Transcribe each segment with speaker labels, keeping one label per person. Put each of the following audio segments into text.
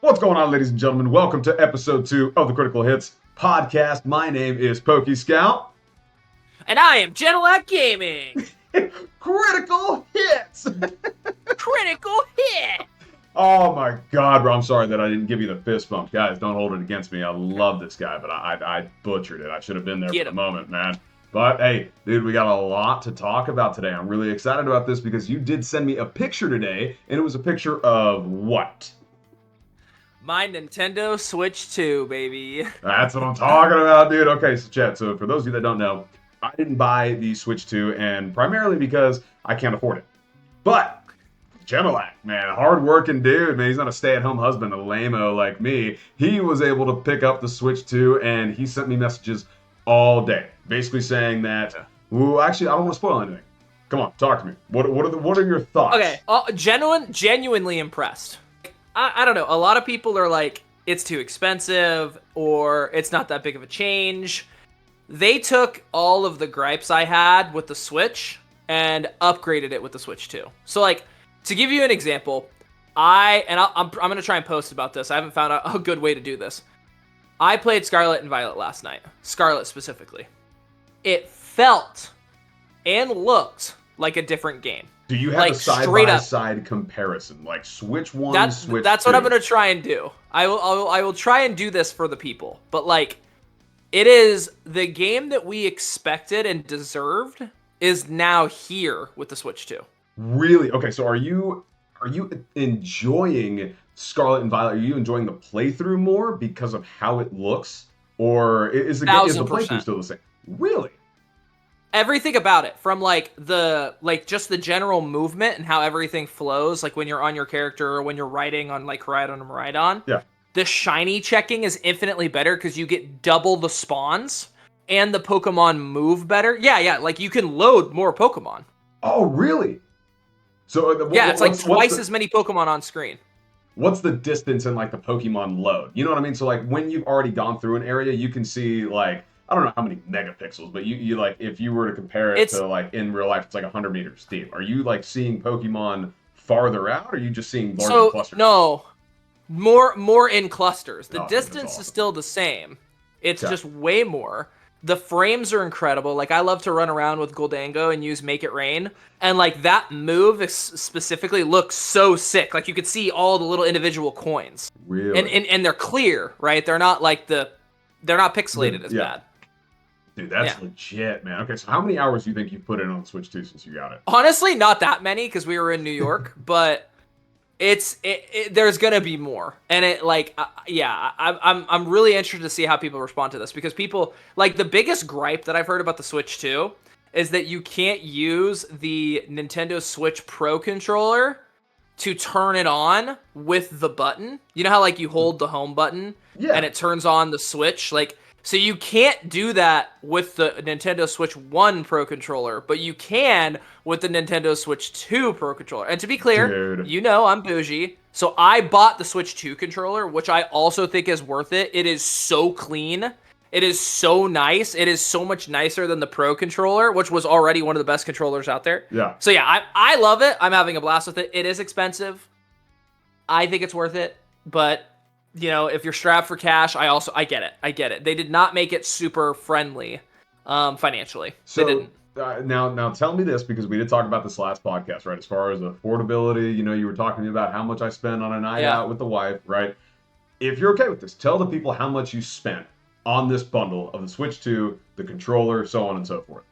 Speaker 1: What's going on, ladies and gentlemen? Welcome to episode 2 of the Critical Hitz Podcast. My name is Pokey Scout.
Speaker 2: And I am Gentleact Gaming.
Speaker 1: Critical Hits!
Speaker 2: Critical Hit!
Speaker 1: Oh my god, bro. I'm sorry that I didn't give you the fist bump. Guys, don't hold it against me. I love this guy, but I butchered it. I should have been there for the moment, man. But hey, dude, we got a lot to talk about today. I'm really excited about this because you did send me a picture today, and it was a picture of what?
Speaker 2: My Nintendo Switch 2, baby.
Speaker 1: That's what I'm talking about, dude. Okay, so chat. So for those of you that don't know, I didn't buy the Switch 2, and primarily because I can't afford it. But Gentleact, man, hard-working dude, man. He's not a stay-at-home husband, a lame-o like me. He was able to pick up the Switch 2, and he sent me messages all day, basically saying that, well, actually, I don't want to spoil anything. Come on, talk to me. What are your thoughts?
Speaker 2: Okay, genuinely impressed. I don't know. A lot of people are like, it's too expensive, or it's not that big of a change. They took all of the gripes I had with the Switch and upgraded it with the Switch 2. So, like, to give you an example, I'm going to try and post about this. I haven't found a good way to do this. I played Scarlet and Violet last night. Scarlet specifically. It felt and looked like a different game.
Speaker 1: Do you have a side-by-side comparison, like Switch 1, Switch 2?
Speaker 2: That's what I'm going to try and do. I will try and do this for the people. But, like, it is the game that we expected and deserved is now here with the Switch 2.
Speaker 1: Really? Okay, so are you enjoying Scarlet and Violet? Are you enjoying the playthrough more because of how it looks? Or is the playthrough still the same? Really?
Speaker 2: Everything about it, from just the general movement and how everything flows, like when you're on your character or when you're riding on like Ride-On.
Speaker 1: Yeah.
Speaker 2: The shiny checking is infinitely better because you get double the spawns and the Pokemon move better. Yeah, like you can load more Pokemon.
Speaker 1: Oh, really? So
Speaker 2: it's like twice as many Pokemon on screen.
Speaker 1: What's the distance in like the Pokemon load? You know what I mean? So like when you've already gone through an area, you can see like, I don't know how many megapixels, but you like, if you were to compare it to like in real life, it's like 100 meters deep. Are you like seeing Pokemon farther out, or are you just seeing larger clusters?
Speaker 2: No, more in clusters. The distance is still the same. It's just way more. The frames are incredible. Like, I love to run around with Goldango and use Make It Rain. And like that move specifically looks so sick. Like you could see all the little individual coins.
Speaker 1: Really?
Speaker 2: And they're clear, right? They're not like they're not pixelated as bad.
Speaker 1: Dude, that's legit, man. Okay, so how many hours do you think you've put in on Switch 2 since you got it?
Speaker 2: Honestly, not that many because we were in New York, but there's gonna be more. And I'm really interested to see how people respond to this, because people, like, the biggest gripe that I've heard about the Switch 2 is that you can't use the Nintendo Switch Pro controller to turn it on with the button. You know how like you hold the home button and it turns on the Switch? Like, so you can't do that with the Nintendo Switch 1 Pro controller, but you can with the Nintendo Switch 2 Pro controller. And to be clear, you know I'm bougie, so I bought the Switch 2 controller, which I also think is worth it. It is so clean. It is so nice. It is so much nicer than the Pro controller, which was already one of the best controllers out there.
Speaker 1: Yeah.
Speaker 2: So yeah, I love it. I'm having a blast with it. It is expensive. I think it's worth it, but you know, if you're strapped for cash, I get it. They did not make it super friendly, financially.
Speaker 1: So,
Speaker 2: they didn't.
Speaker 1: Now tell me this, because we did talk about this last podcast, right? As far as affordability, you know, you were talking to me about how much I spend on a night out with the wife, right? If you're okay with this, tell the people how much you spent on this bundle of the Switch 2, the controller, so on and so forth.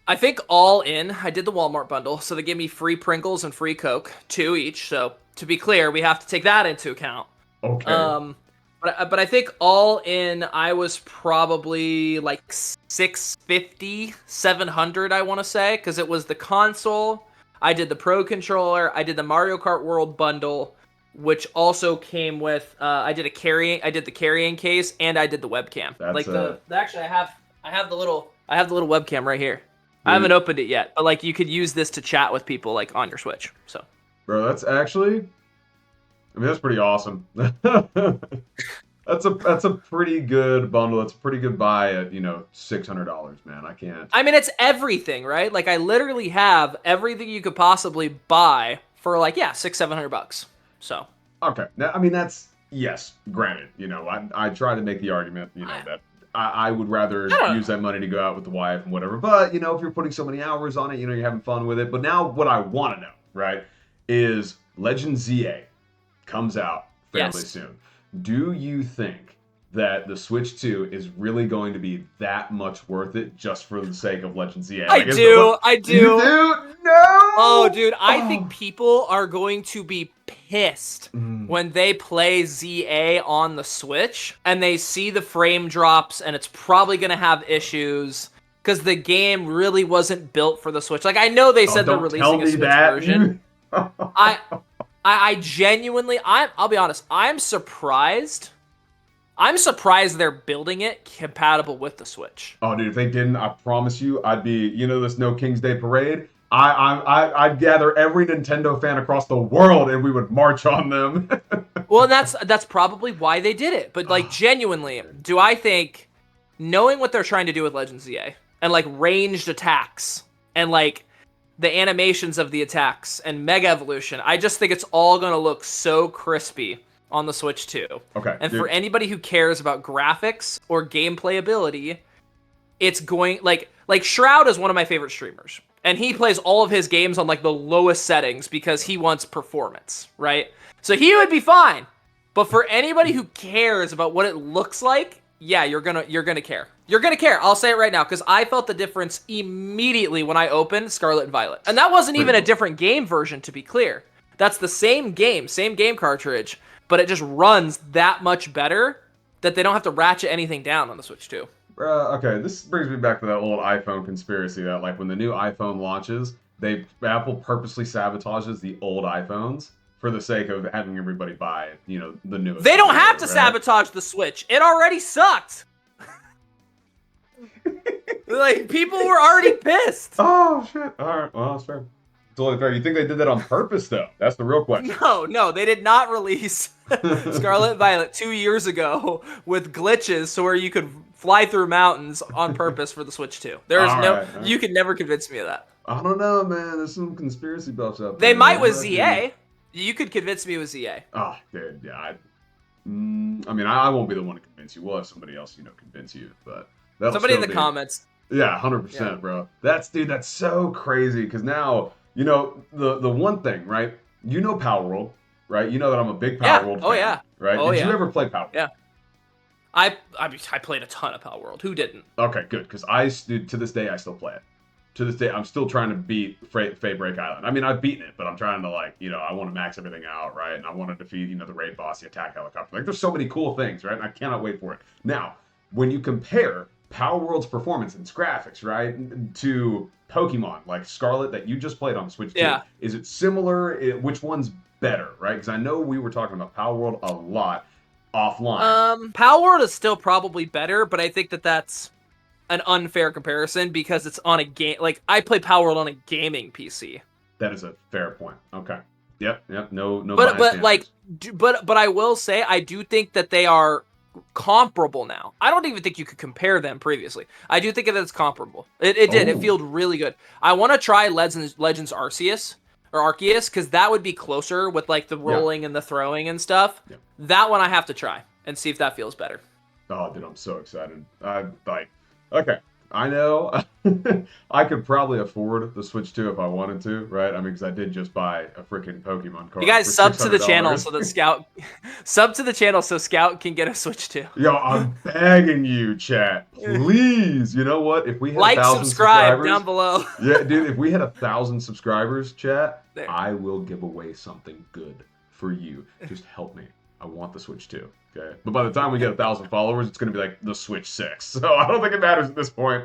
Speaker 2: I think all in, I did the Walmart bundle, so they gave me free Pringles and free Coke, 2 each. So to be clear, we have to take that into account.
Speaker 1: Okay.
Speaker 2: But I think all in, I was probably like $650, $700, I want to say, because it was the console. I did the Pro controller. I did the Mario Kart World bundle, which also came with. I did the carrying case, and I did the webcam. Actually, I have the little webcam right here. I haven't opened it yet, but like you could use this to chat with people like on your Switch. So,
Speaker 1: bro, that's actually. I mean, that's pretty awesome. That's a pretty good bundle. That's a pretty good buy at, $600, man. I can't.
Speaker 2: I mean, it's everything, right? Like, I literally have everything you could possibly buy for like, $600-700. So.
Speaker 1: Okay. Now, I mean, that's yes, granted, I try to make the argument, that I would rather use that money to go out with the wife and whatever. But, if you're putting so many hours on it, you're having fun with it. But now what I want to know, right, is Legend ZA comes out fairly soon. Do you think that the Switch 2 is really going to be that much worth it just for the sake of Legend ZA?
Speaker 2: I do.
Speaker 1: You do? No!
Speaker 2: Oh, dude, I think people are going to be pissed when they play ZA on the Switch and they see the frame drops and it's probably going to have issues because the game really wasn't built for the Switch. Like, I know they said they're releasing a Switch version. I genuinely, I'll be honest, I'm surprised they're building it compatible with the Switch.
Speaker 1: Oh, dude, if they didn't, I promise you, I'd be, this No King's Day Parade. I'd gather every Nintendo fan across the world and we would march on them.
Speaker 2: Well, that's probably why they did it. But like, genuinely, do I think, knowing what they're trying to do with Legends ZA and like ranged attacks and like the animations of the attacks and Mega Evolution, I just think it's all gonna look so crispy on the Switch 2.
Speaker 1: Okay.
Speaker 2: And for anybody who cares about graphics or gameplay ability, it's going like Shroud is one of my favorite streamers. And he plays all of his games on like the lowest settings because he wants performance, right? So he would be fine. But for anybody who cares about what it looks like, yeah, you're gonna care. You're gonna care. I'll say it right now because I felt the difference immediately when I opened Scarlet and Violet, and that wasn't even a different game version. To be clear, that's the same game cartridge, but it just runs that much better that they don't have to ratchet anything down on the Switch 2.
Speaker 1: Okay, this brings me back to that old iPhone conspiracy that, like, when the new iPhone launches, Apple purposely sabotages the old iPhones for the sake of having everybody buy, the newest.
Speaker 2: They don't have to sabotage the Switch. It already sucked. Like, people were already pissed.
Speaker 1: Oh, shit. All right, well, that's fair. Totally fair. You think they did that on purpose, though? That's the real question.
Speaker 2: No, they did not release Scarlet and Violet 2 years ago with glitches so where you could fly through mountains on purpose for the Switch 2. There's you can never convince me of that.
Speaker 1: I don't know, man. There's some conspiracy buffs out there.
Speaker 2: They might with ZA. You could convince me with ZA.
Speaker 1: Oh, dude, yeah. I won't be the one to convince you. We'll have somebody else, convince you. But
Speaker 2: somebody in the comments.
Speaker 1: Yeah, 100%, bro. That's so crazy because now, the one thing, right? Power World, right? You know that I'm a big Power World fan.
Speaker 2: Oh, yeah.
Speaker 1: Right? Did you ever play Power World?
Speaker 2: Yeah. I played a ton of Power World. Who didn't?
Speaker 1: Okay, good. Because to this day, I still play it. To this day, I'm still trying to beat Fate Break Island. I mean, I've beaten it, but I'm trying to, I want to max everything out, right? And I want to defeat, the raid boss, the attack helicopter. Like, there's so many cool things, right? And I cannot wait for it. Now, when you compare Power World's performance and its graphics, right, to Pokemon, like Scarlet that you just played on Switch 2, is it similar? Which one's better, right? Because I know we were talking about Power World a lot offline.
Speaker 2: Power World is still probably better, but I think that's an unfair comparison because it's on a game. Like, I play Power World on a gaming PC.
Speaker 1: That is a fair point. Okay. Yep. No.
Speaker 2: But I will say I do think that they are comparable now. I don't even think you could compare them previously. I do think that it's comparable. It did. It felt really good. I want to try Legends Arceus because that would be closer with like the rolling and the throwing and stuff. Yeah. That one I have to try and see if that feels better.
Speaker 1: Oh, dude, I'm so excited. Okay, I know I could probably afford the Switch 2 if I wanted to, right? I mean, because I did just buy a freaking Pokemon card.
Speaker 2: You guys sub to the channel so that Scout so Scout can get a Switch 2.
Speaker 1: Yo, I'm begging you, chat. Please, you know what? If we had 1,000
Speaker 2: subscribe down below.
Speaker 1: Yeah, dude, if we had 1,000 subscribers, chat, I will give away something good for you. Just help me. I want the Switch 2. Okay, but by the time we get 1,000 followers, it's going to be like the Switch 6. So I don't think it matters at this point.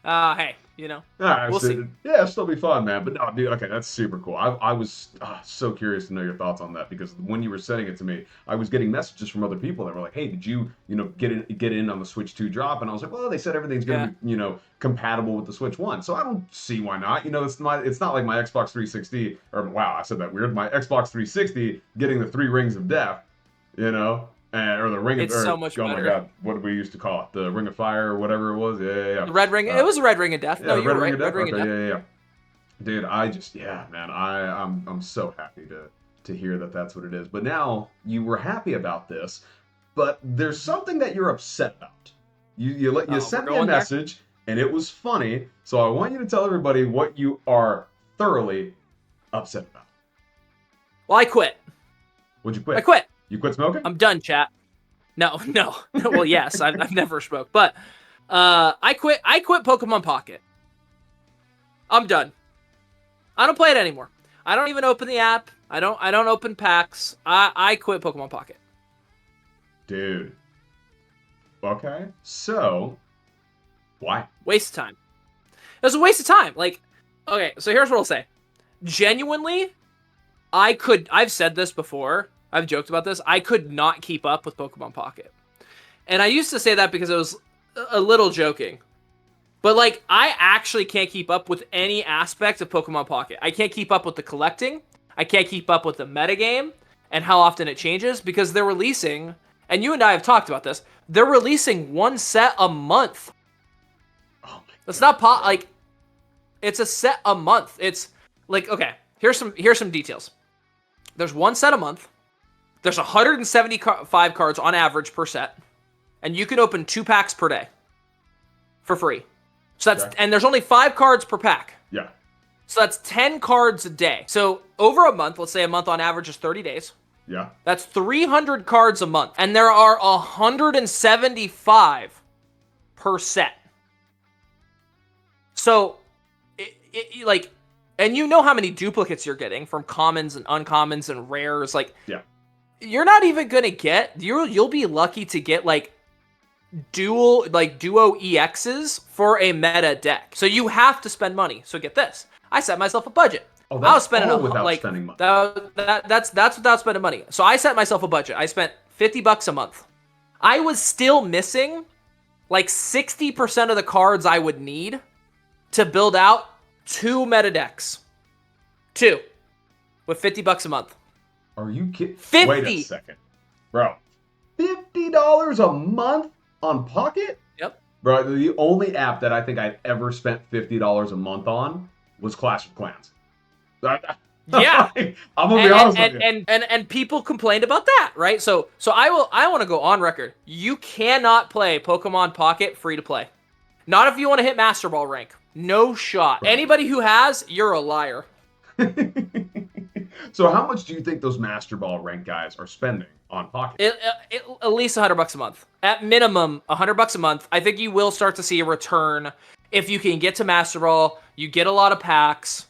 Speaker 2: Hey, we'll see.
Speaker 1: Yeah, it'll still be fun, man. But no, dude, okay, that's super cool. I was so curious to know your thoughts on that because when you were sending it to me, I was getting messages from other people that were like, "Hey, did you, get in on the Switch 2 drop?" And I was like, "Well, they said everything's going to be, compatible with the Switch 1, so I don't see why not. It's not like my Xbox 360 or wow, I said that weird. My Xbox 360 getting the 3 rings of death, or the ring of
Speaker 2: It's so much better.
Speaker 1: Oh my god, what did we used to call it? The Ring of Fire or whatever it was? Yeah.
Speaker 2: The Red Ring. It was a Red Ring of Death. No, you're right. Red Ring of Death.
Speaker 1: Yeah. Dude, I just, man, I'm so happy to hear that that's what it is. But now you were happy about this, but there's something that you're upset about. You sent me a message, and it was funny. So I want you to tell everybody what you are thoroughly upset about.
Speaker 2: Well, I quit.
Speaker 1: What'd you quit?
Speaker 2: I quit.
Speaker 1: You quit smoking?
Speaker 2: I'm done, chat. No. Well, yes, I've never smoked, but I quit Pokemon Pocket. I'm done. I don't play it anymore. I don't even open the app. I don't open packs. I quit Pokemon Pocket.
Speaker 1: Dude. Okay. So, why?
Speaker 2: Waste of time. It was a waste of time. Like, okay, so here's what I'll say. Genuinely, I've said this before. I've joked about this. I could not keep up with Pokemon Pocket. And I used to say that because it was a little joking. But, like, I actually can't keep up with any aspect of Pokemon Pocket. I can't keep up with the collecting. I can't keep up with the metagame and how often it changes because they're releasing, and you and I have talked about this, they're releasing one set a month.
Speaker 1: Oh my
Speaker 2: It's not like, it's a set a month. It's like, okay, here's some details. There's one set a month. There's 175 cards on average per set, and you can open 2 packs per day for free. So that's and there's only 5 cards per pack.
Speaker 1: Yeah.
Speaker 2: So that's 10 cards a day. So over a month, let's say a month on average is 30 days.
Speaker 1: Yeah.
Speaker 2: That's 300 cards a month, and there are 175 per set. So, like, and you know how many duplicates you're getting from commons and uncommons and rares. Like,
Speaker 1: yeah,
Speaker 2: you're not even gonna get. You'll be lucky to get like duo EXs for a meta deck. So you have to spend money. So get this. I set myself a budget.
Speaker 1: Oh,
Speaker 2: I was spending
Speaker 1: without spending money.
Speaker 2: That's without spending money. So I set myself a budget. I spent $50 a month. I was still missing like 60% of the cards I would need to build out 2 meta decks. 2 with $50 a month.
Speaker 1: Are you kidding?
Speaker 2: 50.
Speaker 1: Wait a second, bro. $50 a month on Pocket?
Speaker 2: Yep.
Speaker 1: Bro, the only app that I think I've ever spent $50 a month on was Clash of Clans.
Speaker 2: Yeah.
Speaker 1: I'm gonna be honest with you.
Speaker 2: And people complained about that, right? So I want to go on record. You cannot play Pokemon Pocket free to play. Not if you want to hit Master Ball rank. No shot. Right. Anybody who has, you're a liar.
Speaker 1: So how much do you think those Master Ball rank guys are spending on Pocket?
Speaker 2: At least $100 a month. At minimum, $100 a month. I think you will start to see a return if you can get to Master Ball. You get a lot of packs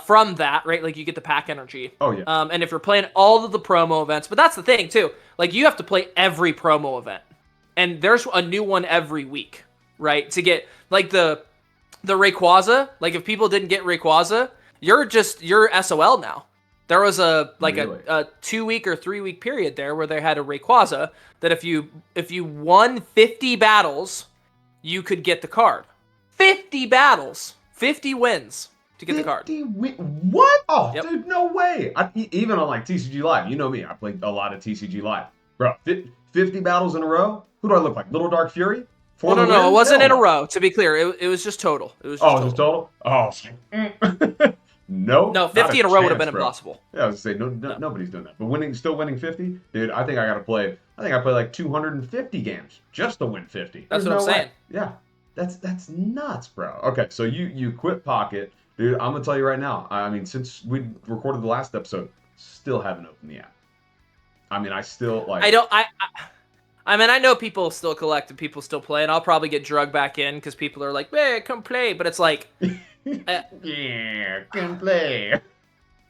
Speaker 2: from that, right? Like you get the pack energy.
Speaker 1: Oh yeah.
Speaker 2: And if you're playing all of the promo events, but that's the thing too. Like you have to play every promo event, and there's a new one every week, right? To get like the Rayquaza. Like if people didn't get Rayquaza, you're SOL now. There was a 2-week or 3-week period there where they had a Rayquaza that if you won 50 battles, you could get the card. 50 battles, 50 wins to get the card.
Speaker 1: What? Oh,
Speaker 2: yep.
Speaker 1: Dude, no way. Even on like TCG Live, you know me, I played a lot of TCG Live. Bro, 50 battles in a row? Who do I look like? Little Dark Fury?
Speaker 2: No, it wasn't in a row. To be clear, it was just total. It was just total.
Speaker 1: Oh, no,
Speaker 2: 50 in a row would have been impossible.
Speaker 1: Yeah, I was gonna say nobody's doing that. But still winning 50, dude. I think I play like 250 games just to win 50.
Speaker 2: That's what I'm saying.
Speaker 1: Yeah, that's nuts, bro. Okay, so you quit Pocket, dude. I'm gonna tell you right now. I mean, since we recorded the last episode, still haven't opened the app. I mean, I still like.
Speaker 2: I mean, I know people still collect and people still play, and I'll probably get drugged back in because people are like, "Hey, come play," but it's like.
Speaker 1: Yeah, can play.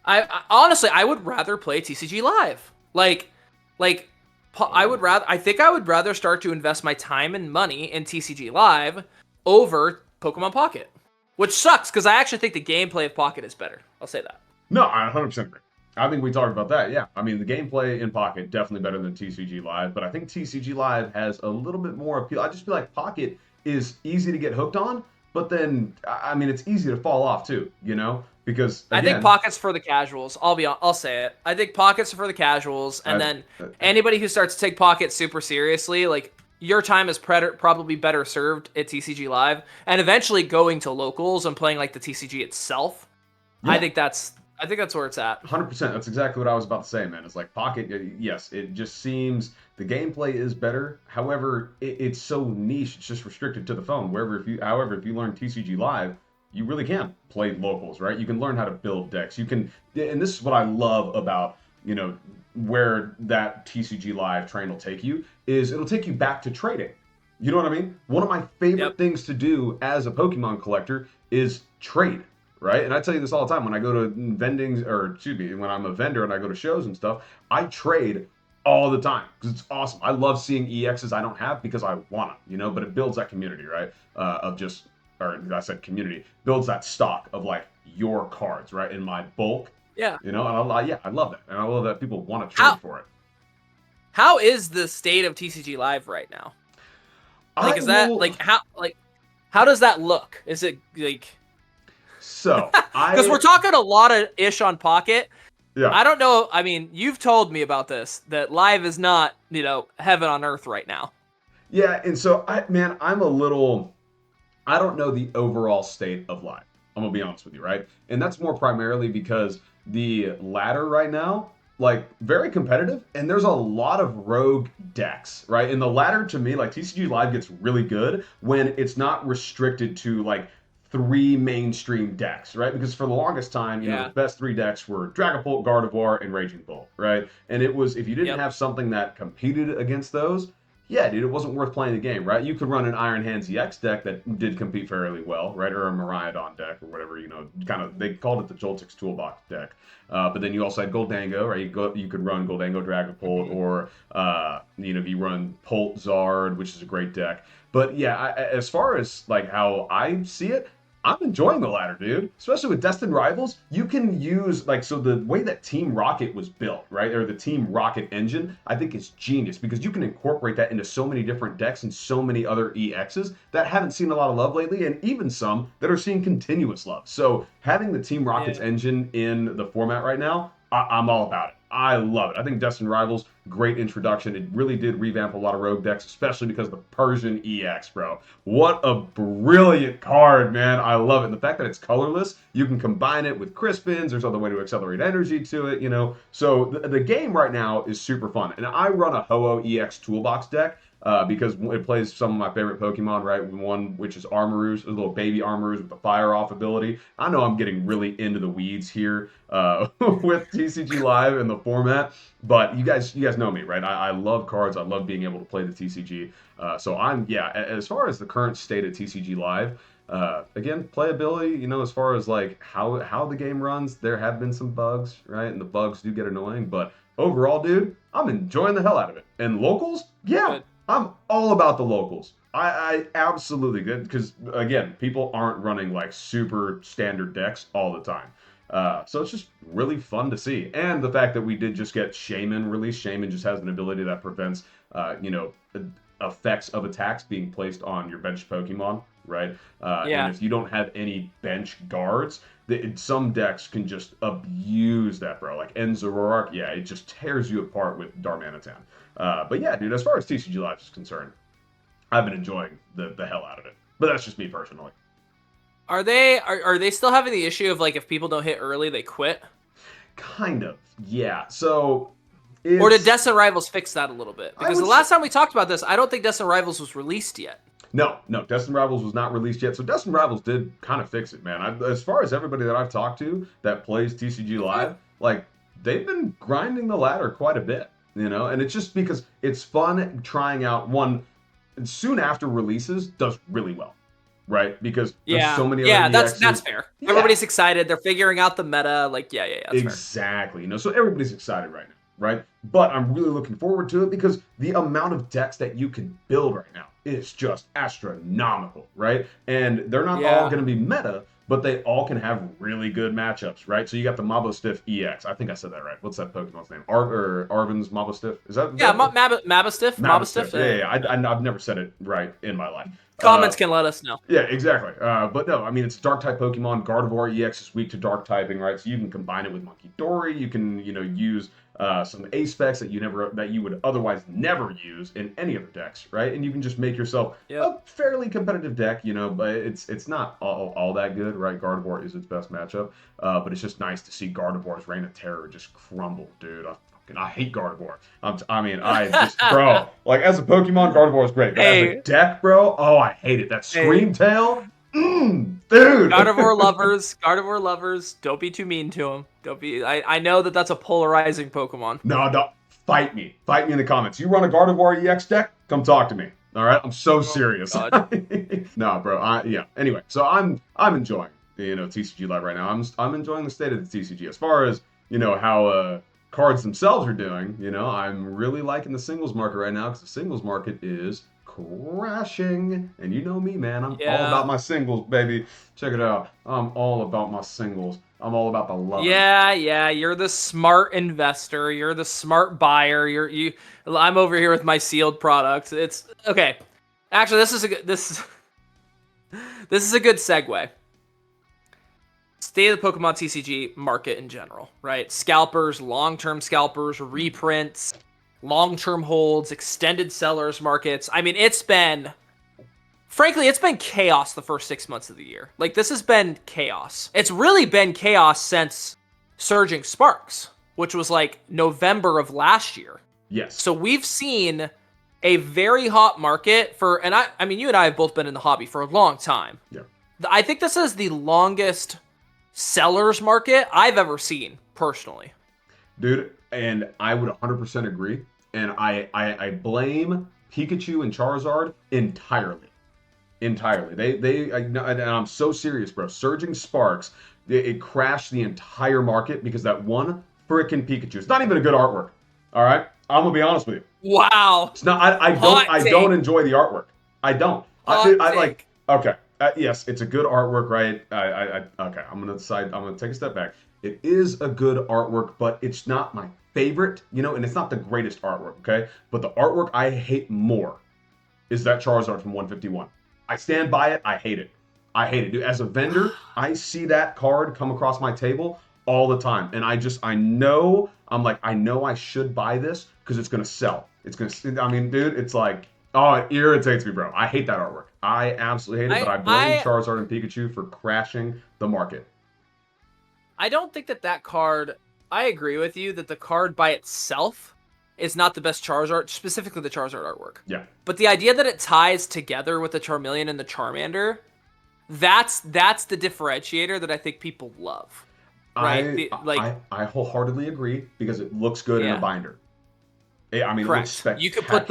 Speaker 2: I honestly, I would rather play TCG Live. I think I would rather start to invest my time and money in TCG Live over Pokemon Pocket, which sucks because I actually think the gameplay of Pocket is better. I'll say that.
Speaker 1: No, I 100% agree. I think we talked about that. Yeah, I mean the gameplay in Pocket definitely better than TCG Live, but I think TCG Live has a little bit more appeal. I just feel like Pocket is easy to get hooked on. But then, I mean, it's easy to fall off too, you know, because again,
Speaker 2: I think Pocket's for the casuals. I'll say it. I think Pocket's for the casuals, and then anybody who starts to take Pocket super seriously, like your time is probably better served at TCG Live, and eventually going to locals and playing like the TCG itself. Yeah. I think that's I think that's where it's at.
Speaker 1: 100%. That's exactly what I was about to say, man. It's like Pocket, yes, it just seems the gameplay is better. However, it's so niche, it's just restricted to the phone. However, if you learn TCG Live, you really can play locals, right? You can learn how to build decks. You can, and this is what I love about, where that TCG Live train will take you, is it'll take you back to trading. You know what I mean? One of my favorite things to do as a Pokemon collector is trade. Right? And I tell you this all the time when I go to when I'm a vendor and I go to shows and stuff, I trade all the time because it's awesome. I love seeing EXs I don't have because I want them, but it builds that community, right? Community, builds that stock of like your cards, right? In my bulk.
Speaker 2: Yeah.
Speaker 1: And I love that. And I love that people want to trade for it.
Speaker 2: How is the state of TCG Live right now? Like, how does that look? Is it like...
Speaker 1: So,
Speaker 2: because we're talking a lot of ish on Pocket.
Speaker 1: Yeah.
Speaker 2: I don't know. I mean, you've told me about this, that Live is not, heaven on earth right now.
Speaker 1: Yeah. And so I don't know the overall state of Live. I'm going to be honest with you. Right. And that's more primarily because the ladder right now, like very competitive, and there's a lot of rogue decks, right? And the ladder to me, like TCG Live gets really good when it's not restricted to like 3 mainstream decks, right? Because for the longest time, the best 3 decks were Dragapult, Gardevoir, and Raging Bull, right? And it was, if you didn't have something that competed against those, yeah, dude, it wasn't worth playing the game, right? You could run an Iron Hands EX deck that did compete fairly well, right? Or a Miraidon deck or whatever, they called it the Joltix Toolbox deck. But then you also had Goldango, right? You could run Goldango Dragapult, or, if you run Pult Zard, which is a great deck. But yeah, as far as like how I see it, I'm enjoying the ladder, dude. Especially with Destined Rivals, you can use, the way that Team Rocket was built, right? Or the Team Rocket engine, I think is genius because you can incorporate that into so many different decks and so many other EXs that haven't seen a lot of love lately, and even some that are seeing continuous love. So having the Team Rocket's engine in the format right now, I'm all about it. I love it. I think Destined Rivals, great introduction. It really did revamp a lot of rogue decks, especially because of the Persian EX, bro. What a brilliant card, man. I love it. And the fact that it's colorless, you can combine it with Crispins. There's other way to accelerate energy to it, So the game right now is super fun. And I run a Ho-Oh EX Toolbox deck. Because it plays some of my favorite Pokemon, right? One which is Armarouge, a little baby Armarouge with the Fire Off ability. I know I'm getting really into the weeds here with TCG Live and the format, but you guys know me, right? I love cards. I love being able to play the TCG. So as far as the current state of TCG Live, again, playability, as far as like how the game runs, there have been some bugs, right? And the bugs do get annoying, but overall, dude, I'm enjoying the hell out of it. And locals, Good. I'm all about the locals. I absolutely good because, again, people aren't running like super standard decks all the time. So it's just really fun to see. And the fact that we did just get Shaman released. Shaman just has an ability that prevents, effects of attacks being placed on your bench Pokemon, right? And if you don't have any bench guards, some decks can just abuse that, bro. Like Enzoroark, it just tears you apart with Darmanitan. But yeah, dude, as far as TCG Live is concerned, I've been enjoying the hell out of it. But that's just me personally.
Speaker 2: Are they still having the issue of like if people don't hit early, they quit?
Speaker 1: Kind of, yeah. So,
Speaker 2: or did Destined Rivals fix that a little bit? Because the last time we talked about this, I don't think Destined Rivals was released yet.
Speaker 1: No, Destined Rivals was not released yet. So Destined Rivals did kind of fix it, man. As far as everybody that I've talked to that plays TCG Live, like they've been grinding the ladder quite a bit. And it's just because it's fun trying out one soon after releases does really well, right? Because there's so many other EXs.
Speaker 2: That's fair. Yeah. Everybody's excited. They're figuring out the meta. Like, that's
Speaker 1: exactly. Fair. So everybody's excited right now, right? But I'm really looking forward to it because the amount of decks that you can build right now is just astronomical, right? And they're not all going to be meta, but they all can have really good matchups, right? So you got the Mabostiff EX. I think I said that right. What's that Pokemon's name? Arvin's Mabostiff? Is that?
Speaker 2: Yeah, Mabostiff. Mabostiff.
Speaker 1: Yeah. I've never said it right in my life.
Speaker 2: Comments can let us know.
Speaker 1: Yeah, exactly. But no, I mean, it's a Dark-type Pokemon. Gardevoir EX is weak to Dark typing, right? So you can combine it with Monkey Dory. You can, use some A specs that you would otherwise never use in any other decks, right? And you can just make yourself a fairly competitive deck, but it's not all that good, right? Gardevoir is its best matchup, but it's just nice to see Gardevoir's Reign of Terror just crumble, dude. I hate Gardevoir. Bro, like as a Pokemon, Gardevoir is great, but as a deck, bro, I hate it. That Scream Tail, dude.
Speaker 2: Gardevoir lovers, don't be too mean to him. Don't be. I know that's a polarizing Pokemon.
Speaker 1: No, don't fight me in the comments. You run a Gardevoir EX deck? Come talk to me. All right, I'm so serious. No, bro. Anyway, so I'm enjoying TCG Live right now. I'm enjoying the state of the TCG as far as how cards themselves are doing. I'm really liking the singles market right now because the singles market is crashing, and you know me, man. I'm all about my singles, baby. Check it out. I'm all about my singles. I'm all about the love.
Speaker 2: Yeah. You're the smart investor. You're the smart buyer. I'm over here with my sealed products. It's okay. Actually, this is a good segue. State of the Pokemon TCG market in general, right? Scalpers, long-term scalpers, reprints, long-term holds, extended sellers markets. I mean, it's been chaos the first 6 months of the year. Like, this has been chaos. It's really been chaos since Surging Sparks, which was like November of last year.
Speaker 1: Yes.
Speaker 2: So we've seen a very hot market and I mean, you and I have both been in the hobby for a long time.
Speaker 1: Yeah.
Speaker 2: I think this is the longest sellers market I've ever seen, personally.
Speaker 1: Dude, and I would 100% agree. And I blame Pikachu and Charizard entirely. And I'm so serious, bro. Surging Sparks, it crashed the entire market because that one freaking Pikachu. It's not even a good artwork. All right, I'm gonna be honest with you.
Speaker 2: Wow.
Speaker 1: It's not. I don't enjoy the artwork. I don't. Okay. Yes, it's a good artwork, right? Okay. I'm gonna take a step back. It is a good artwork, but it's not my favorite, and it's not the greatest artwork, okay? But the artwork I hate more is that Charizard from 151. I stand by it. I hate it. Dude. As a vendor, I see that card come across my table all the time. And I know I should buy this because it's going to sell. Dude, it's like, it irritates me, bro. I hate that artwork. I absolutely hate it, but I blame Charizard and Pikachu for crashing the market.
Speaker 2: I don't think that card... I agree with you that the card by itself is not the best Charizard, specifically the Charizard artwork.
Speaker 1: Yeah.
Speaker 2: But the idea that it ties together with the Charmeleon and the Charmander, that's the differentiator that I think people love. Right?
Speaker 1: I wholeheartedly agree because it looks good in a binder. I mean,
Speaker 2: correct.
Speaker 1: It looks spectacular.
Speaker 2: You could put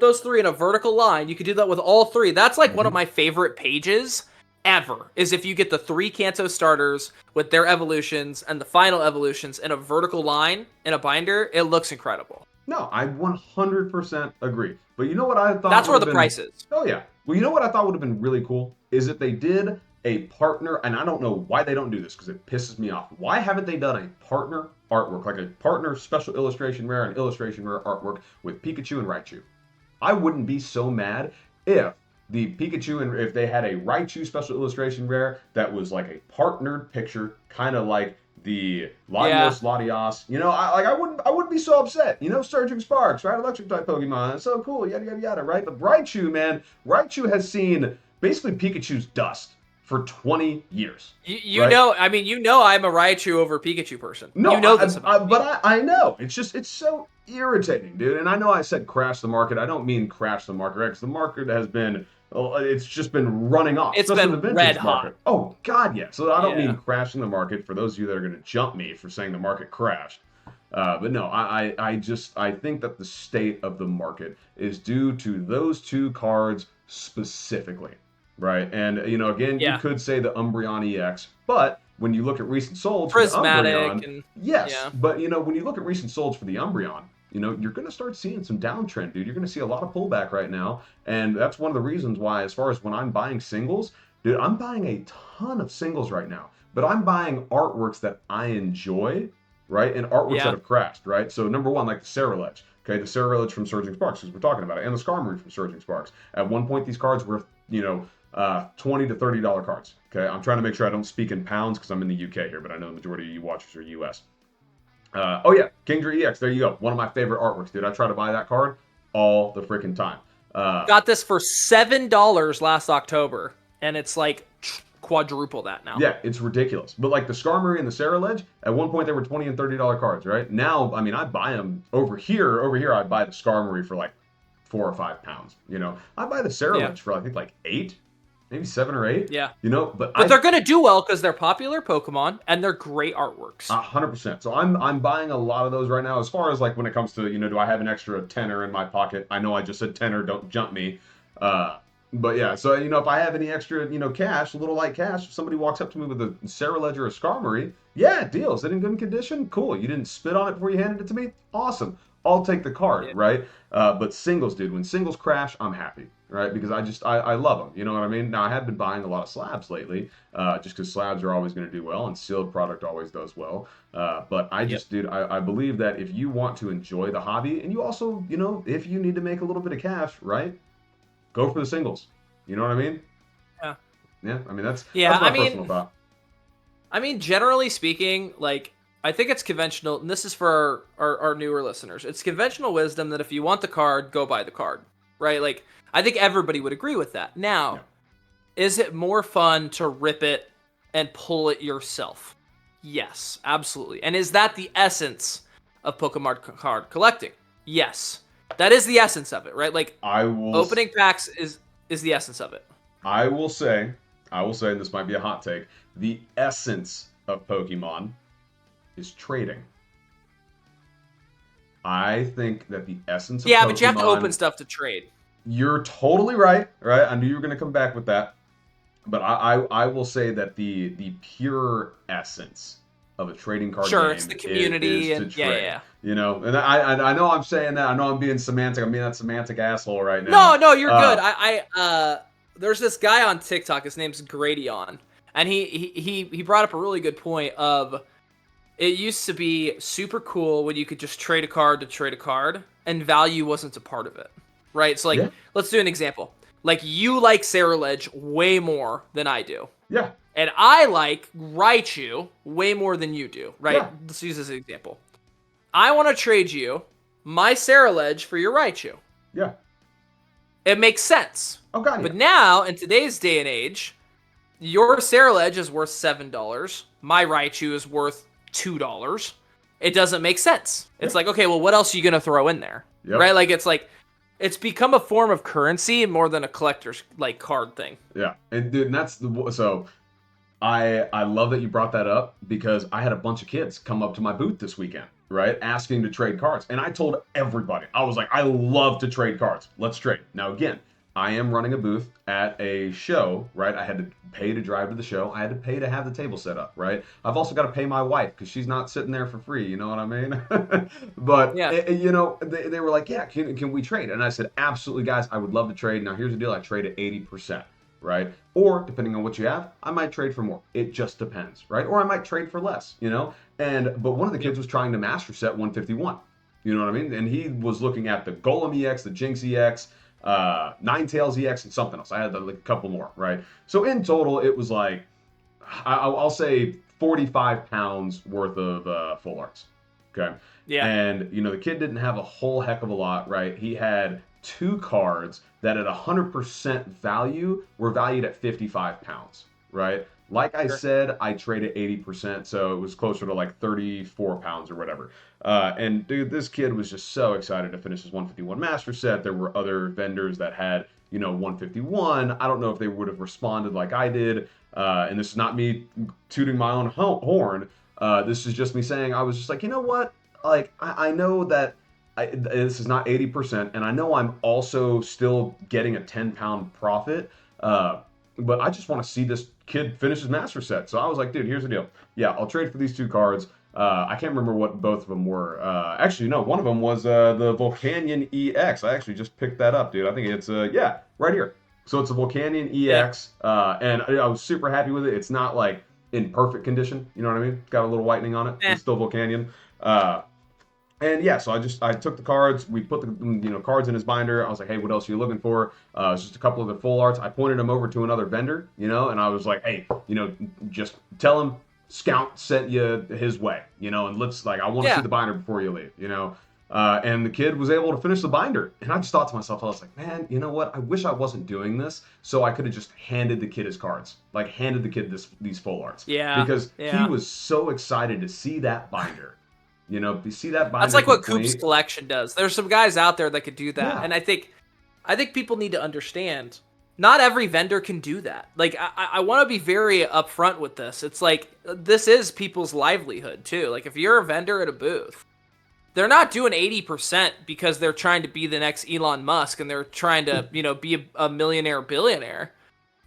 Speaker 2: those three, in a vertical line. You could do that with all three. That's like one of my favorite pages ever, is if you get the 3 Kanto starters with their evolutions and the final evolutions in a vertical line in a binder. It looks incredible.
Speaker 1: No, I 100% agree. But you know what I thought?
Speaker 2: That's where the price is.
Speaker 1: Oh, yeah. Well, you know what I thought would have been really cool? Is if they did a partner, and I don't know why they don't do this because it pisses me off. Why haven't they done a partner artwork, like a partner special illustration rare and illustration rare artwork with Pikachu and Raichu? I wouldn't be so mad if the Pikachu and if they had a Raichu special illustration rare that was like a partnered picture, kind of like the Latios, Latias. I wouldn't be so upset. Surging Sparks, right? Electric type Pokemon. It's so cool, yada yada yada, right? But Raichu, man, Raichu has seen basically Pikachu's dust for 20 years.
Speaker 2: I'm a Raichu over Pikachu person.
Speaker 1: No,
Speaker 2: this about me.
Speaker 1: I know. It's so irritating, dude. And I know I said crash the market. I don't mean crash the market, right? Because the market has been, it's just been running off.
Speaker 2: It's been red hot.
Speaker 1: Oh, God, yeah. So I don't mean crashing the market for those of you that are going to jump me for saying the market crashed. But no, I think that the state of the market is due to those 2 cards specifically. Right, and again, you could say the Umbreon EX, but when you look at recent solds for the Umbreon, but when you look at recent solds for the Umbreon, you're going to start seeing some downtrend, dude. You're going to see a lot of pullback right now, and that's one of the reasons why, as far as when I'm buying singles, dude, I'm buying a ton of singles right now, but I'm buying artworks that I enjoy, right, and artworks that have crashed, right. So number one, like the Cerulege. Okay, the Cerulege from Surging Sparks, because we're talking about it, and the Skarmory from Surging Sparks. At one point, these cards were, $20 to $30 cards. Okay, I'm trying to make sure I don't speak in pounds because I'm in the UK here, but I know the majority of you watchers are US. Oh yeah, Kingdra EX. There you go. One of my favorite artworks, dude. I try to buy that card all the freaking time.
Speaker 2: Got this for $7 last October, and it's like quadruple that now.
Speaker 1: Yeah, it's ridiculous. But like the Skarmory and the Sarah Ledge, at one point they were $20 and $30 cards, right? Now, I mean, I buy them over here. Over here, I buy the Skarmory for like £4 or £5. You know, I buy the Sarah Ledge for I think like 8, maybe 7 or 8.
Speaker 2: Yeah.
Speaker 1: You know, but
Speaker 2: they're gonna do well because they're popular Pokemon and they're great artworks.
Speaker 1: 100%. So I'm buying a lot of those right now. As far as like when it comes to, you know, do I have an extra tenner in my pocket? I know I just said tenner. Don't jump me. But yeah, so you know, if I have any extra, you know, cash, a little light cash, if somebody walks up to me with a Sarah Ledger or a Skarmory, yeah, deal. Is it in good condition? Cool. You didn't spit on it before you handed it to me? Awesome. I'll take the card, right? But singles, dude, when singles crash, I'm happy, right? Because I love them. You know what I mean? Now, I have been buying a lot of slabs lately, just because slabs are always going to do well, and sealed product always does well. But I just, dude, I believe that if you want to enjoy the hobby, and you also, you know, if you need to make a little bit of cash, right? Go for the singles. You know what I mean?
Speaker 2: Yeah.
Speaker 1: Yeah, I mean, that's
Speaker 2: my
Speaker 1: personal thought.
Speaker 2: I mean, generally speaking, like, I think it's conventional, and this is for our newer listeners. It's conventional wisdom that if you want the card, go buy the card, right? Like, I think everybody would agree with that. Now, is it more fun to rip it and pull it yourself? Yes, absolutely. And is that the essence of Pokemon card collecting? Yes. That is the essence of it, right? Like, opening packs is the essence of it.
Speaker 1: I will say, and this might be a hot take, the essence of Pokemon is trading. I think that the essence of Pokemon...
Speaker 2: but you have to open stuff to trade.
Speaker 1: You're totally right? I knew you were going to come back with that. But I will say that the pure essence of a trading card game
Speaker 2: it's the community
Speaker 1: is to trade. Yeah. You know, and I know I'm saying that. I know I'm being semantic. I'm being that semantic asshole right now.
Speaker 2: No, you're good. There's this guy on TikTok. His name's Gradion, and he brought up a really good point of it used to be super cool when you could just trade a card to trade a card, and value wasn't a part of it, right? So like, let's do an example. Like, you like Sarah Ledge way more than I do.
Speaker 1: Yeah.
Speaker 2: And I like Raichu way more than you do, right? Yeah. Let's use this as an example. I want to trade you my Sarah Ledge for your Raichu.
Speaker 1: Yeah.
Speaker 2: It makes sense.
Speaker 1: Oh, God,
Speaker 2: But now, in today's day and age, your Sarah Ledge is worth $7. My Raichu is worth $2. It doesn't make sense. It's like, okay, well, what else are you going to throw in there? Yep. Right? Like, it's become a form of currency more than a collector's, like, card thing.
Speaker 1: Yeah. And, dude, so I love that you brought that up, because I had a bunch of kids come up to my booth this weekend, right, asking to trade cards. And I told everybody, I was like, I love to trade cards. Let's trade. Now, again, I am running a booth at a show, right? I had to pay to drive to the show. I had to pay to have the table set up, right? I've also got to pay my wife because she's not sitting there for free. You know what I mean? But, you know, they were like, yeah, can we trade? And I said, absolutely, guys. I would love to trade. Now, here's the deal. I trade at 80%, right? Or, depending on what you have, I might trade for more. It just depends, right? Or I might trade for less, you know? But one of the kids was trying to master set 151. You know what I mean? And he was looking at the Golem EX, the Jinx EX, Ninetales EX, and something else. I had like a couple more, right? So in total, it was like, I'll say 45 pounds worth of full arts. Okay. Yeah. And, you know, the kid didn't have a whole heck of a lot, right? He had 2 cards that at 100% value were valued at 55 pounds, right? Like I said, I traded 80%, so it was closer to like 34 pounds or whatever. And dude, this kid was just so excited to finish his 151 master set. There were other vendors that had, you know, 151. I don't know if they would have responded like I did. And this is not me tooting my own horn. This is just me saying, I was just like, you know what? Like, I know that this is not 80%, and I know I'm also still getting a 10-pound profit. But I just want to see this kid finish his master set. So I was like, dude, here's the deal. Yeah, I'll trade for these 2 cards. I can't remember what both of them were. Actually, no, one of them was the Volcanion EX. I actually just picked that up, dude. I think it's, right here. So it's a Volcanion EX, and I was super happy with it. It's not, like, in perfect condition. You know what I mean? It's got a little whitening on it. It's still Volcanion. And yeah, so I took the cards. We put the cards in his binder. I was like, hey, what else are you looking for? It's just a couple of the full arts. I pointed him over to another vendor, and I was like, hey, just tell him Scout sent you his way, you know, and let's like, I want to see the binder before you leave, you know. And the kid was able to finish the binder. And I just thought to myself, I was like, man, you know what? I wish I wasn't doing this so I could have just handed the kid his cards. Like, handed the kid these full arts.
Speaker 2: Yeah.
Speaker 1: Because he was so excited to see that binder. You know, you see that binder.
Speaker 2: That's like what Coop's Collection does. There's some guys out there that could do that.
Speaker 1: Yeah.
Speaker 2: And I think people need to understand, not every vendor can do that. Like, I want to be very upfront with this. It's like, this is people's livelihood, too. Like, if you're a vendor at a booth, they're not doing 80% because they're trying to be the next Elon Musk and they're trying to, you know, be a millionaire billionaire.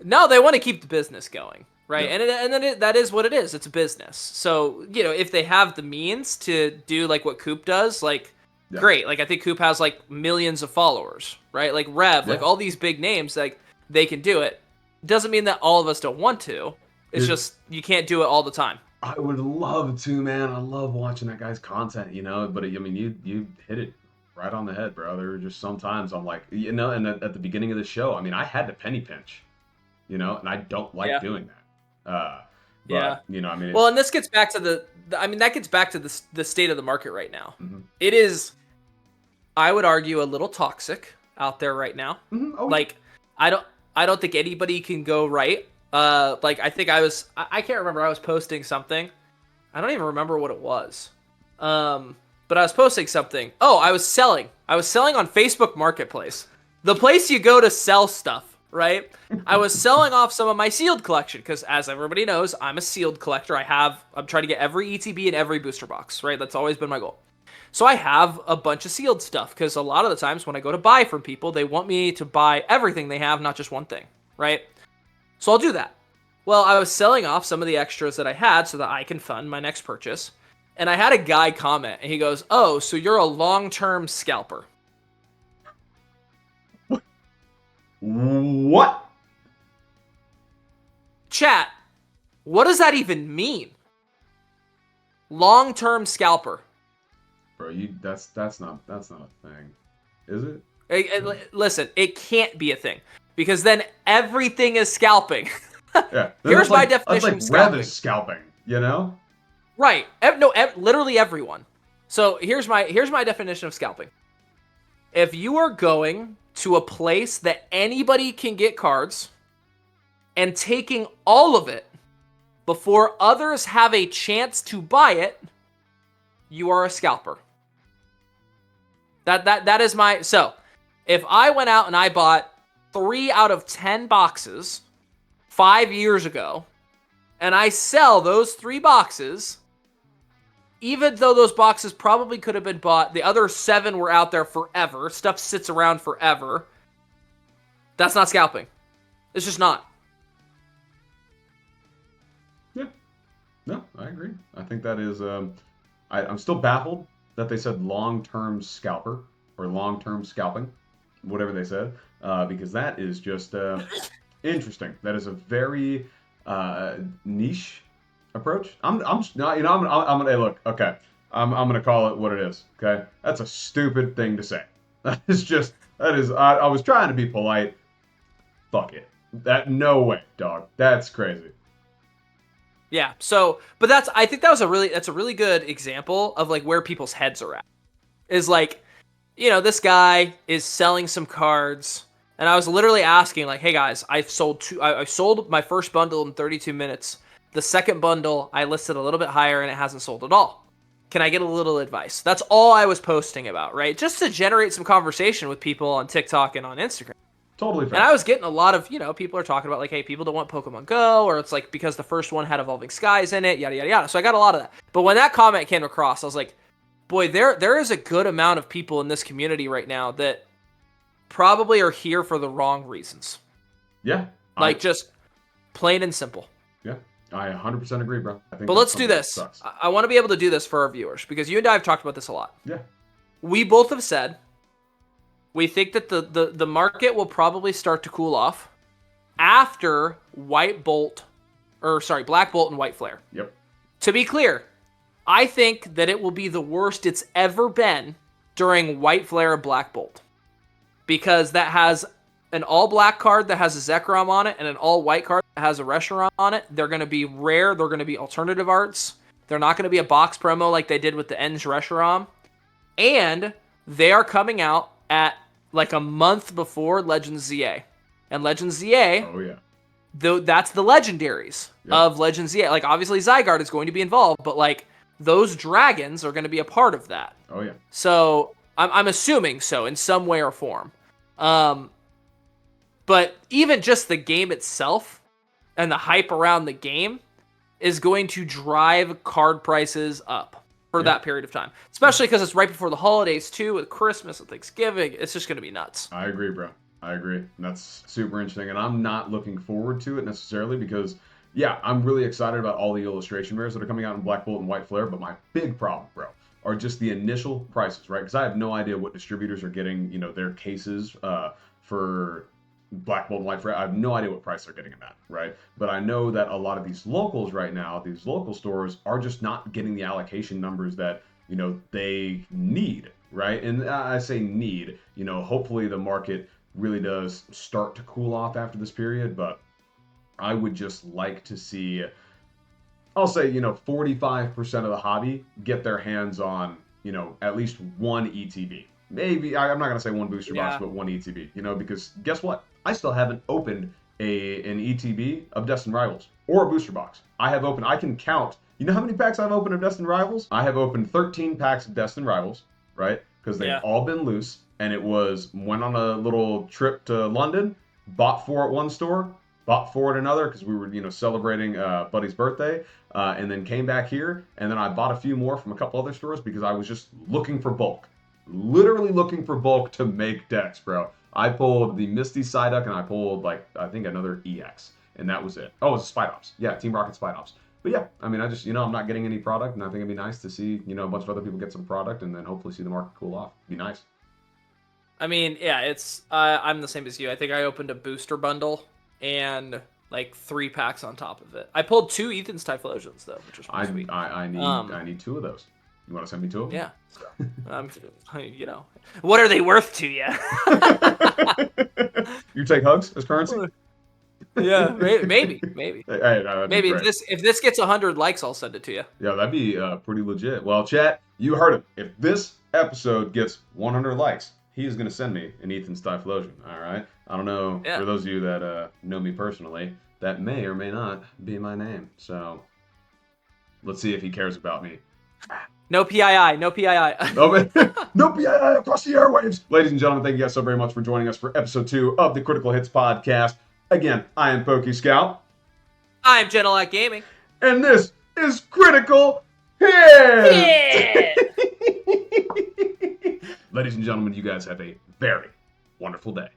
Speaker 2: No, they want to keep the business going, right? Yeah. And then that is what it is. It's a business. So, you know, if they have the means to do like what Coop does, like, great. Like, I think Coop has like millions of followers, right? Like Rev, like all these big names, like they can do it. Doesn't mean that all of us don't want to. It's just you can't do it all the time.
Speaker 1: I would love to, man. I love watching that guy's content, you know. But I mean, you hit it right on the head, bro. There were just sometimes I'm like, you know, and at the beginning of the show, I mean, I had to penny pinch, you know, and I don't like doing that. But, you know, I mean,
Speaker 2: well, and this gets back to that gets back to the state of the market right now.
Speaker 1: Mm-hmm.
Speaker 2: It is, I would argue, a little toxic out there right now.
Speaker 1: Mm-hmm. Oh.
Speaker 2: Like, I don't think anybody can go right. Like, I think I can't remember. I was posting something. I don't even remember what it was. But I was posting something. Oh, I was selling on Facebook Marketplace, the place you go to sell stuff, right? I was selling off some of my sealed collection because, as everybody knows, I'm a sealed collector. I'm trying to get every ETB and every booster box, right? That's always been my goal. So I have a bunch of sealed stuff because a lot of the times when I go to buy from people, they want me to buy everything they have, not just one thing, right? So I'll do that. Well, I was selling off some of the extras that I had so that I can fund my next purchase. And I had a guy comment, and he goes, "Oh, so you're a long-term scalper."
Speaker 1: What?
Speaker 2: Chat, what does that even mean? Long-term scalper.
Speaker 1: Bro, that's not a thing. Is it?
Speaker 2: Listen, it can't be a thing. Because then everything is scalping.
Speaker 1: Yeah.
Speaker 2: Here's my definition of scalping.
Speaker 1: Rev is scalping, you know?
Speaker 2: Right. Literally everyone. So here's my definition of scalping. If you are going to a place that anybody can get cards and taking all of it before others have a chance to buy it, you are a scalper. That is my... So, if I went out and I bought 3 out of 10 boxes 5 years ago, and I sell those 3 boxes, even though those boxes probably could have been bought, the other 7 were out there forever, stuff sits around forever, that's not scalping. It's just not.
Speaker 1: Yeah. No, I agree. I think that is... I'm still baffled that they said long-term scalper or long-term scalping, whatever they said. Because that is just interesting. That is a very niche approach. I'm gonna look. Okay, I'm gonna call it what it is. Okay, that's a stupid thing to say. I was trying to be polite. Fuck it. No way, dog. That's crazy.
Speaker 2: Yeah. So, but I think that's a really good example of like where people's heads are at. Is like, you know, this guy is selling some cards. And I was literally asking, like, hey guys, I sold my first bundle in 32 minutes. The second bundle, I listed a little bit higher and it hasn't sold at all. Can I get a little advice? That's all I was posting about, right? Just to generate some conversation with people on TikTok and on Instagram.
Speaker 1: Totally fair.
Speaker 2: And I was getting a lot of, you know, people are talking about like, hey, people don't want Pokemon Go, or it's like because the first one had Evolving Skies in it, yada, yada, yada. So I got a lot of that. But when that comment came across, I was like, boy, there is a good amount of people in this community right now that probably are here for the wrong reasons.
Speaker 1: Yeah.
Speaker 2: Like, just plain and simple.
Speaker 1: Yeah. I 100% agree, bro.
Speaker 2: But let's do this. I want to be able to do this for our viewers, because you and I have talked about this a lot.
Speaker 1: Yeah.
Speaker 2: We both have said we think that the market will probably start to cool off after Black Bolt and White Flare.
Speaker 1: Yep.
Speaker 2: To be clear, I think that it will be the worst it's ever been during White Flare and Black Bolt. Because that has an all-black card that has a Zekrom on it and an all-white card has a restaurant on it. They're going to be rare. They're going to be alternative arts. They're not going to be a box promo like they did with the Enge restaurant. And they are coming out at like a month before Legends ZA. And Legends ZA,
Speaker 1: Oh yeah.
Speaker 2: that's the legendaries of Legends ZA. Like, obviously Zygarde is going to be involved, but like those dragons are going to be a part of that.
Speaker 1: Oh yeah.
Speaker 2: So I'm assuming so in some way or form. But even just the game itself and the hype around the game is going to drive card prices up for that period of time. Especially because it's right before the holidays too, with Christmas and Thanksgiving. It's just going to be nuts.
Speaker 1: I agree, bro. I agree. And that's super interesting. And I'm not looking forward to it necessarily because, yeah, I'm really excited about all the illustration rares that are coming out in Black Bolt and White Flare. But my big problem, bro, are just the initial prices, right? Because I have no idea what distributors are getting, their cases for Black Bolt and White Flare. I have no idea what price they're getting them at, right? But I know that a lot of these locals right now, these local stores, are just not getting the allocation numbers that, they need, right? And I say need, hopefully the market really does start to cool off after this period, but I would just like to see, I'll say, 45% of the hobby get their hands on, at least one ETB. Maybe, I'm not going to say one booster box, but one ETB, because guess what? I still haven't opened an ETB of Destined Rivals or a booster box. I can count, how many packs I've opened of Destined Rivals? I have opened 13 packs of Destined Rivals, right? Because they've all been loose. And it went on a little trip to London, bought 4 at one store, bought 4 at another because we were, celebrating Buddy's birthday, and then came back here. And then I bought a few more from a couple other stores because I was just looking for bulk. Literally looking for bulk to make decks, bro. I pulled the Misty Psyduck and I pulled, I think another EX. And that was it. Oh, it was Spite Ops. Yeah, Team Rocket Spite Ops. But yeah, I mean, I just, I'm not getting any product. And I think it'd be nice to see, a bunch of other people get some product and then hopefully see the market cool off. It'd be nice.
Speaker 2: I mean, yeah, it's I'm the same as you. I think I opened a booster bundle and 3 packs on top of it. I pulled 2 Ethan's Typhlosions though, which was pretty sweet.
Speaker 1: I need 2 of those. You want to send me 2 of them?
Speaker 2: Yeah. What are they worth to you?
Speaker 1: You take hugs as currency?
Speaker 2: Yeah, maybe.
Speaker 1: Maybe
Speaker 2: if this gets 100 likes, I'll send it to you.
Speaker 1: Yeah, that'd be pretty legit. Well, chat, you heard it. If this episode gets 100 likes, he is going to send me an Ethan's Typhlosion, all right? I don't know, for those of you that know me personally, that may or may not be my name. So let's see if he cares about me.
Speaker 2: No PII.
Speaker 1: No PII across the airwaves. Ladies and gentlemen, thank you guys so very much for joining us for episode 2 of the Critical Hitz Podcast. Again, I am Pokey Scout.
Speaker 2: I'm Genelak Gaming.
Speaker 1: And this is Critical Hitz! Ladies and gentlemen, you guys have a very wonderful day.